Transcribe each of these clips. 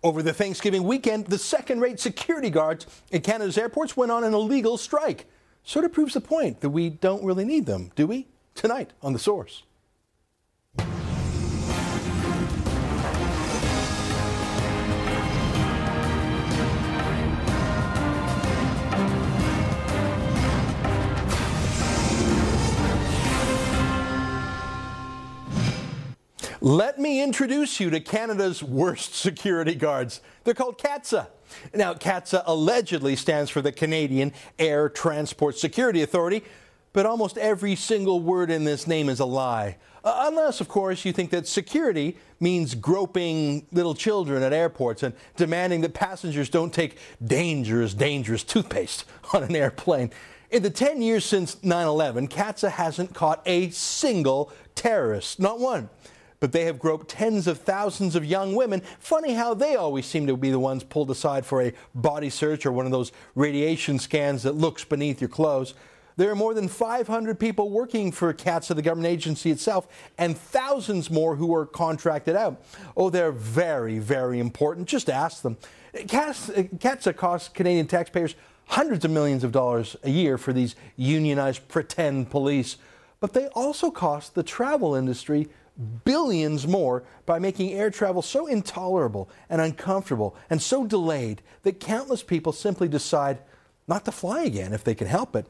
Over the Thanksgiving weekend, the second-rate security guards at Canada's airports went on an illegal strike. Sort of proves the point that we don't really need them, do we? Tonight on The Source. Let me introduce you to Canada's worst security guards. They're called CATSA. Now, CATSA allegedly stands for the Canadian Air Transport Security Authority, but almost every single word in this name is a lie. Unless, of course, you think that security means groping little children at airports and demanding that passengers don't take dangerous toothpaste on an airplane. In the 10 years since 9/11, CATSA hasn't caught a single terrorist, not one. But they have groped tens of thousands of young women. Funny how they always seem to be the ones pulled aside for a body search or one of those radiation scans that looks beneath your clothes. There are more than 500 people working for CATSA, the government agency itself, and thousands more who are contracted out. Oh, they're very, very important. Just ask them. CATSA costs Canadian taxpayers hundreds of millions of dollars a year for these unionized pretend police. But they also cost the travel industry billions more by making air travel so intolerable and uncomfortable and so delayed that countless people simply decide not to fly again if they can help it.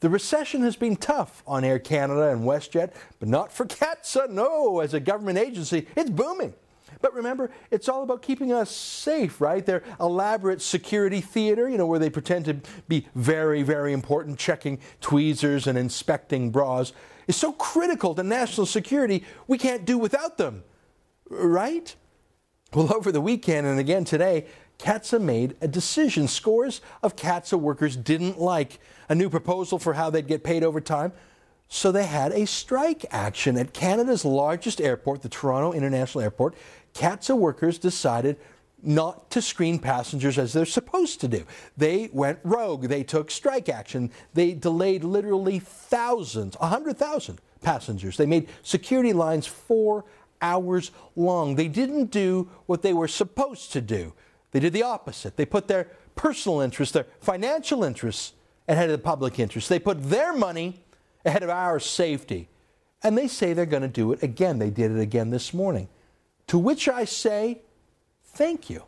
The recession has been tough on Air Canada and WestJet, but not for CATSA. No, as a government agency, it's booming. But remember, it's all about keeping us safe, right? Their elaborate security theater, where they pretend to be very, very important, checking tweezers and inspecting bras, is so critical to national security, we can't do without them, right? Well, over the weekend and again today, CATSA made a decision scores of CATSA workers didn't like. A new proposal for how they'd get paid overtime. So they had a strike action at Canada's largest airport, the Toronto International Airport. CATSA workers decided not to screen passengers as they're supposed to do. They went rogue. They took strike action. They delayed literally thousands, 100,000 passengers. They made security lines 4 hours long. They didn't do what they were supposed to do. They did the opposite. They put their personal interests, their financial interests ahead of the public interest. They put their money ahead of our safety. And they say they're going to do it again. They did it again this morning. To which I say, thank you.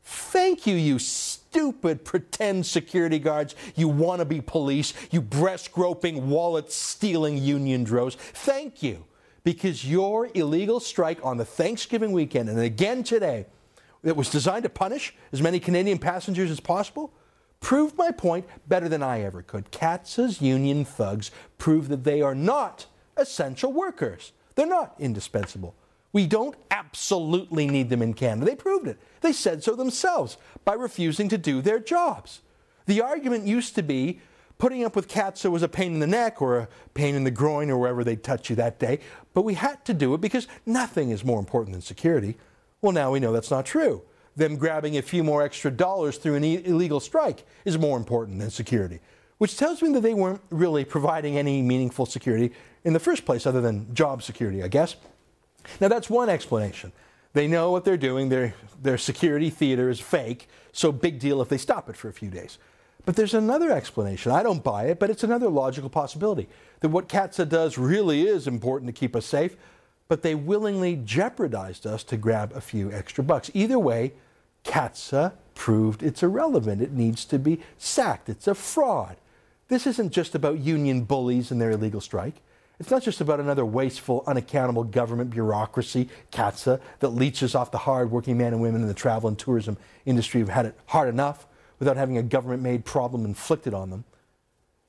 Thank you, you stupid pretend security guards, you wannabe police, you breast-groping, wallet-stealing union drones. Thank you, because your illegal strike on the Thanksgiving weekend and again today that was designed to punish as many Canadian passengers as possible proved my point better than I ever could. CATSA's union thugs prove that they are not essential workers. They're not indispensable. We don't absolutely need them in Canada. They proved it. They said so themselves by refusing to do their jobs. The argument used to be putting up with CATSA was a pain in the neck or a pain in the groin or wherever they touch you that day, but we had to do it because nothing is more important than security. Well, now we know that's not true. Them grabbing a few more extra dollars through an illegal strike is more important than security, which tells me that they weren't really providing any meaningful security in the first place other than job security, I guess. Now, that's one explanation. They know what they're doing. Their security theater is fake, so big deal if they stop it for a few days. But there's another explanation. I don't buy it, but it's another logical possibility. That what CATSA does really is important to keep us safe, but they willingly jeopardized us to grab a few extra bucks. Either way, CATSA proved it's irrelevant. It needs to be sacked. It's a fraud. This isn't just about union bullies and their illegal strike. It's not just about another wasteful, unaccountable government bureaucracy, CATSA, that leeches off the hard-working men and women in the travel and tourism industry who've had it hard enough without having a government-made problem inflicted on them.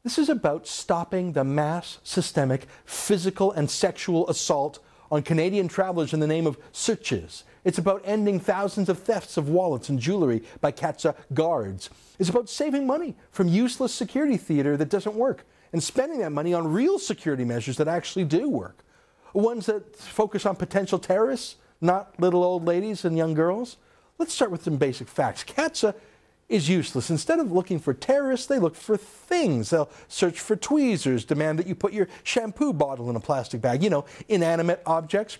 This is about stopping the mass, systemic, physical and sexual assault on Canadian travelers in the name of searches. It's about ending thousands of thefts of wallets and jewelry by CATSA guards. It's about saving money from useless security theater that doesn't work and spending that money on real security measures that actually do work. Ones that focus on potential terrorists, not little old ladies and young girls. Let's start with some basic facts. CATSA is useless. Instead of looking for terrorists, they look for things. They'll search for tweezers, demand that you put your shampoo bottle in a plastic bag, inanimate objects.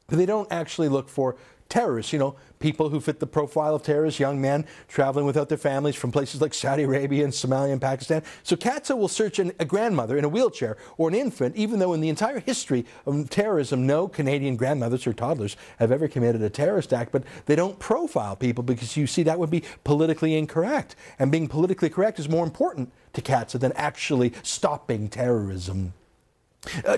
But they don't actually look for terrorists, people who fit the profile of terrorists, young men traveling without their families from places like Saudi Arabia and Somalia and Pakistan. So CATSA will search a grandmother in a wheelchair or an infant, even though in the entire history of terrorism, no Canadian grandmothers or toddlers have ever committed a terrorist act. But they don't profile people because, you see, that would be politically incorrect. And being politically correct is more important to CATSA than actually stopping terrorism.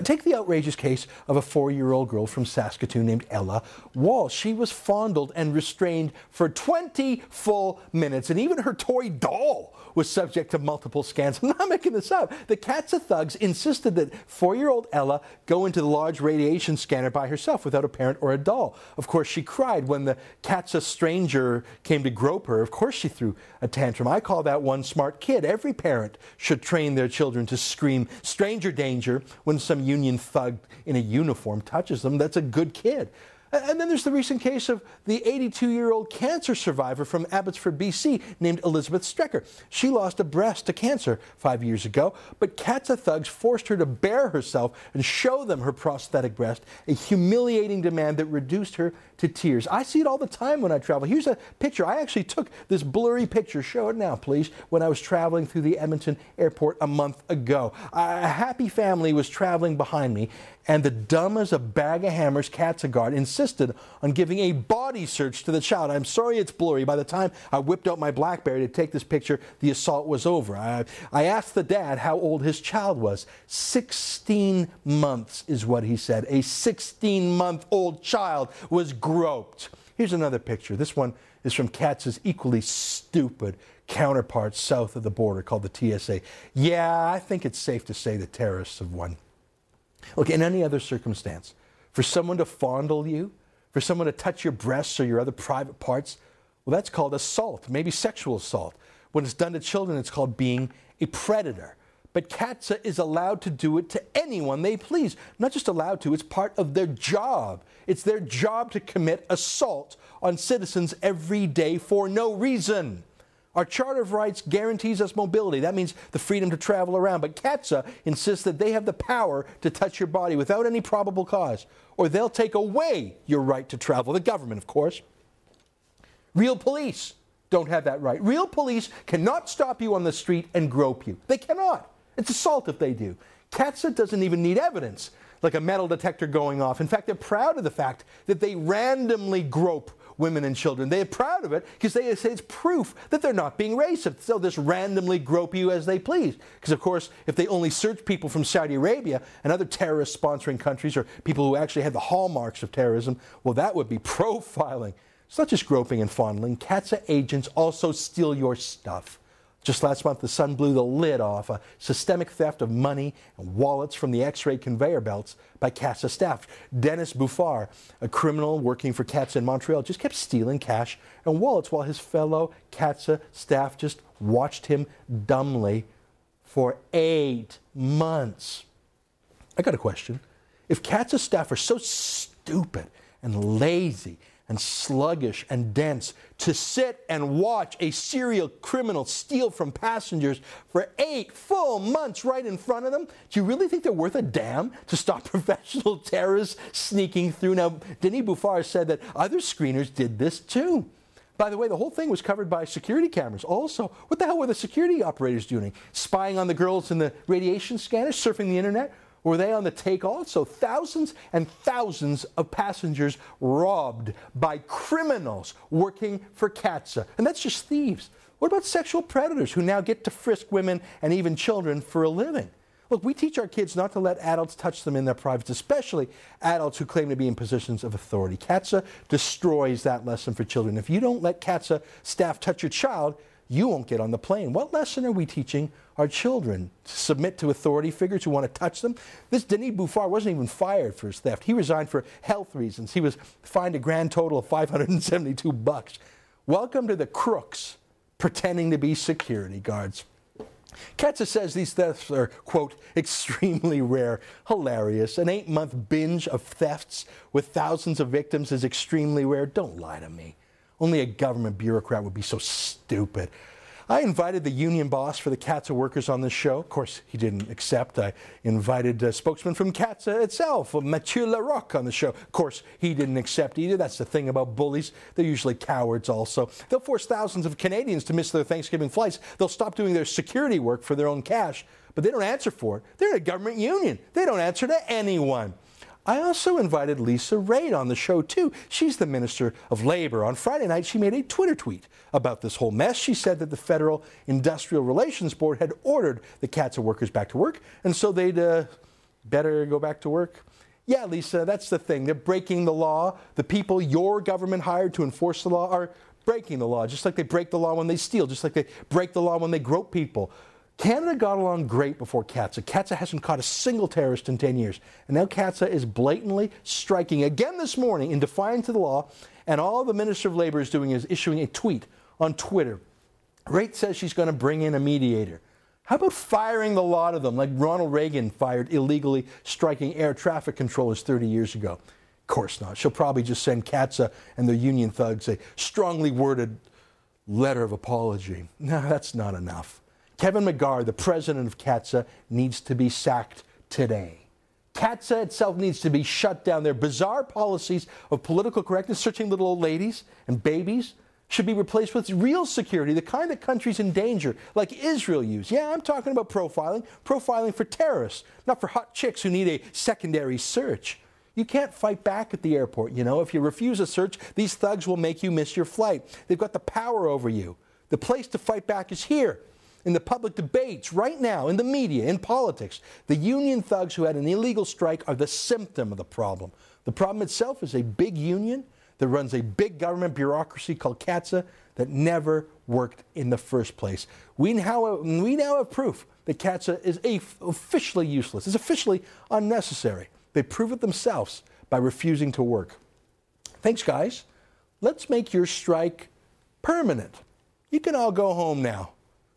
Take the outrageous case of a 4-year-old girl from Saskatoon named Ella Wall. She was fondled and restrained for 20 full minutes, and even her toy doll was subject to multiple scans. I'm not making this up. The CATSA thugs insisted that 4-year-old Ella go into the large radiation scanner by herself without a parent or a doll. Of course, she cried when the CATSA stranger came to grope her. Of course, she threw a tantrum. I call that one smart kid. Every parent should train their children to scream stranger danger when some union thug in a uniform touches them. That's a good kid. And then there's the recent case of the 82-year-old cancer survivor from Abbotsford, BC, named Elizabeth Strecker. She lost a breast to cancer 5 years ago, but CATSA thugs forced her to bare herself and show them her prosthetic breast, a humiliating demand that reduced her to tears. I see it all the time when I travel. Here's a picture. I actually took this blurry picture, show it now please, when I was traveling through the Edmonton airport a month ago. A happy family was traveling behind me, and the dumb as a bag of hammers CATSA guard insisted on giving a body search to the child. I'm sorry it's blurry. By the time I whipped out my BlackBerry to take this picture, the assault was over. I asked the dad how old his child was. 16 months is what he said. A 16-month-old child was groped. Here's another picture. This one is from CATSA's equally stupid counterpart south of the border called the TSA. Yeah, I think it's safe to say the terrorists have won. Look, in any other circumstance, for someone to fondle you, for someone to touch your breasts or your other private parts, well, that's called assault, maybe sexual assault. When it's done to children, it's called being a predator. But CATSA is allowed to do it to anyone they please. Not just allowed to, it's part of their job. It's their job to commit assault on citizens every day for no reason. Our Charter of Rights guarantees us mobility. That means the freedom to travel around. But CATSA insists that they have the power to touch your body without any probable cause, or they'll take away your right to travel. The government, of course. Real police don't have that right. Real police cannot stop you on the street and grope you. They cannot. It's assault if they do. CATSA doesn't even need evidence, like a metal detector going off. In fact, they're proud of the fact that they randomly grope women and children. They're proud of it because they say it's proof that they're not being racist. They'll just randomly grope you as they please. Because, of course, if they only search people from Saudi Arabia and other terrorist-sponsoring countries, or people who actually have the hallmarks of terrorism, well, that would be profiling. It's not just groping and fondling. CATSA agents also steal your stuff. Just last month, the Sun blew the lid off a systemic theft of money and wallets from the X-ray conveyor belts by CATSA staff. Dennis Bouffard, a criminal working for CATSA in Montreal, just kept stealing cash and wallets while his fellow CATSA staff just watched him dumbly for 8 months. I got a question. If CATSA staff are so stupid and lazy and sluggish and dense to sit and watch a serial criminal steal from passengers for 8 full months right in front of them, do you really think they're worth a damn to stop professional terrorists sneaking through? Now, Denis Bouffard said that other screeners did this too. By the way, the whole thing was covered by security cameras also. What the hell were the security operators doing? Spying on the girls in the radiation scanners, surfing the internet? Were they on the take also? Thousands and thousands of passengers robbed by criminals working for CATSA. And that's just thieves. What about sexual predators who now get to frisk women and even children for a living? Look, we teach our kids not to let adults touch them in their privates, especially adults who claim to be in positions of authority. CATSA destroys that lesson for children. If you don't let CATSA staff touch your child, you won't get on the plane. What lesson are we teaching our children? To submit to authority figures who want to touch them? This Denis Bouffard wasn't even fired for his theft. He resigned for health reasons. He was fined a grand total of $572. Welcome to the crooks pretending to be security guards. CATSA says these thefts are, quote, extremely rare. Hilarious. An 8-month binge of thefts with thousands of victims is extremely rare. Don't lie to me. Only a government bureaucrat would be so stupid. I invited the union boss for the CATSA workers on this show. Of course, he didn't accept. I invited a spokesman from CATSA itself, Mathieu Larocque, on the show. Of course, he didn't accept either. That's the thing about bullies. They're usually cowards also. They'll force thousands of Canadians to miss their Thanksgiving flights. They'll stop doing their security work for their own cash, but they don't answer for it. They're in a government union. They don't answer to anyone. I also invited Lisa Raitt on the show, too. She's the Minister of Labour. On Friday night, she made a Twitter tweet about this whole mess. She said that the Federal Industrial Relations Board had ordered the CATSA workers back to work, and so they'd better go back to work. Yeah, Lisa, that's the thing. They're breaking the law. The people your government hired to enforce the law are breaking the law, just like they break the law when they steal, just like they break the law when they grope people. Canada got along great before CATSA. CATSA hasn't caught a single terrorist in 10 years. And now CATSA is blatantly striking again this morning in defiance of the law. And all the Minister of Labour is doing is issuing a tweet on Twitter. Raitt says she's going to bring in a mediator. How about firing the lot of them like Ronald Reagan fired illegally striking air traffic controllers 30 years ago? Of course not. She'll probably just send CATSA and their union thugs a strongly worded letter of apology. No, that's not enough. Kevin McGarr, the president of CATSA, needs to be sacked today. CATSA itself needs to be shut down. Their bizarre policies of political correctness, searching little old ladies and babies, should be replaced with real security, the kind that countries in danger, like Israel, use. Yeah, I'm talking about profiling for terrorists, not for hot chicks who need a secondary search. You can't fight back at the airport, you know. If you refuse a search, these thugs will make you miss your flight. They've got the power over you. The place to fight back is here. In the public debates, right now, in the media, in politics, the union thugs who had an illegal strike are the symptom of the problem. The problem itself is a big union that runs a big government bureaucracy called CATSA that never worked in the first place. We now have proof that CATSA is officially useless. It's officially unnecessary. They prove it themselves by refusing to work. Thanks, guys. Let's make your strike permanent. You can all go home now.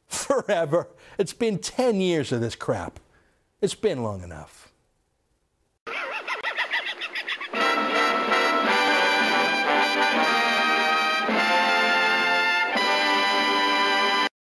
Forever. It's been 10 years of this crap. It's been long enough.